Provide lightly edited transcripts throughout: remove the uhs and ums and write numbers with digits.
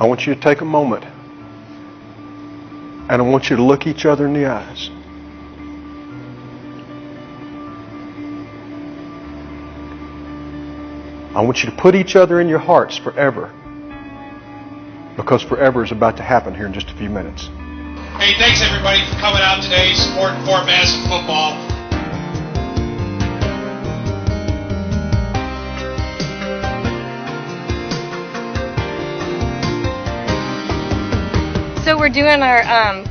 I want you to take a moment and I want you to look each other in the eyes. I want you to put each other in your hearts forever, because forever is about to happen here in just a few minutes. Hey, thanks everybody for coming out today, supporting Fort Madison football. So we're doing our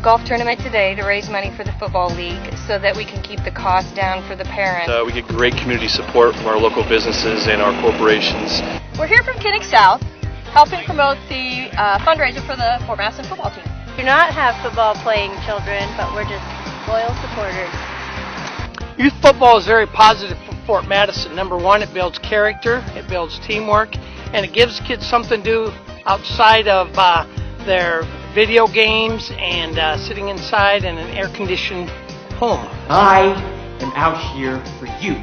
golf tournament today to raise money for the football league so that we can keep the cost down for the parents. We get great community support from our local businesses and our corporations. We're here from Kinnick South, helping promote the fundraiser for the Fort Madison football team. We do not have football playing children, but we're just loyal supporters. Youth football is very positive for Fort Madison. Number one, it builds character, it builds teamwork, and it gives kids something to do outside of their video games and sitting inside in an air-conditioned home. I am out here for you.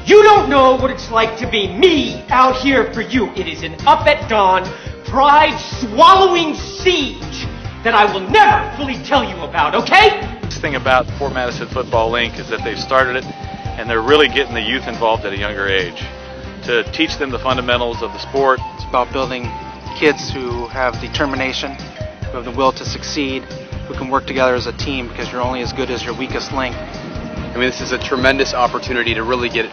You don't know what it's like to be me out here for you. It is an up at dawn, pride-swallowing siege that I will never fully tell you about, okay? The thing about Fort Madison Football Link is that they've started it and they're really getting the youth involved at a younger age to teach them the fundamentals of the sport. It's about building kids who have determination, who have the will to succeed, who can work together as a team, because you're only as good as your weakest link. I mean, this is a tremendous opportunity to really get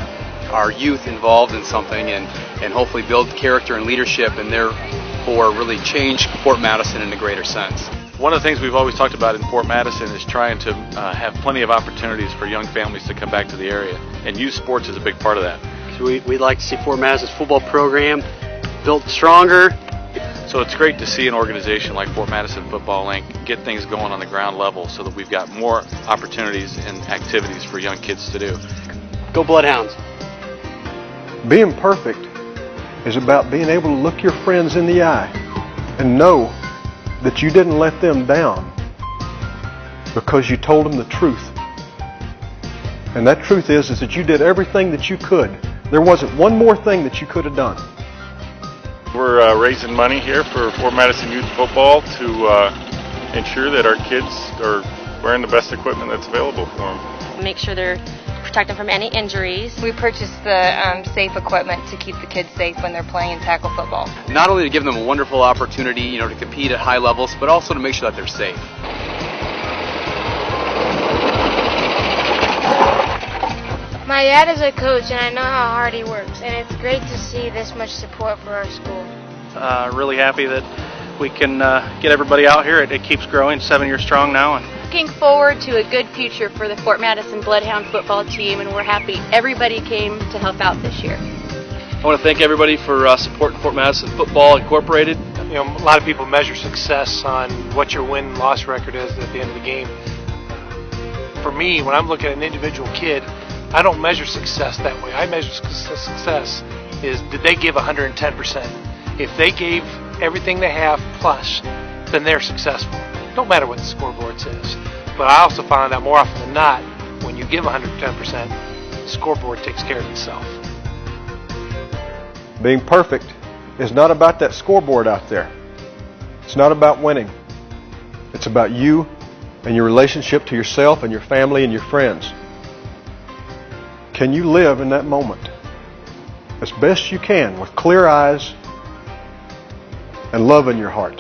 our youth involved in something and hopefully build character and leadership, and therefore really change Fort Madison in a greater sense. One of the things we've always talked about in Fort Madison is trying to have plenty of opportunities for young families to come back to the area, and youth sports is a big part of that. So we'd like to see Fort Madison's football program built stronger. So it's great to see an organization like Fort Madison Football Link get things going on the ground level so that we've got more opportunities and activities for young kids to do. Go Bloodhounds. Being perfect is about being able to look your friends in the eye and know that you didn't let them down because you told them the truth. And that truth is that you did everything that you could. There wasn't one more thing that you could have done. We're raising money here for Fort Madison Youth Football to ensure that our kids are wearing the best equipment that's available for them. Make sure they're protected from any injuries. We purchased the safe equipment to keep the kids safe when they're playing tackle football. Not only to give them a wonderful opportunity, to compete at high levels, but also to make sure that they're safe. My dad is a coach, and I know how hard he works, and it's great to see this much support for our school. Really happy that we can get everybody out here. It keeps growing, 7 years strong now. And Looking forward to a good future for the Fort Madison Bloodhound football team, and we're happy everybody came to help out this year. I want to thank everybody for supporting Fort Madison Football Incorporated. A lot of people measure success on what your win-loss record is at the end of the game. For me, when I'm looking at an individual kid, I don't measure success that way. I measure success is, did they give 110%? If they gave everything they have plus, then they're successful. Don't matter what the scoreboard says. But I also found out more often than not, when you give 110%, the scoreboard takes care of itself. Being perfect is not about that scoreboard out there. It's not about winning. It's about you and your relationship to yourself and your family and your friends. Can you live in that moment as best you can with clear eyes and love in your heart?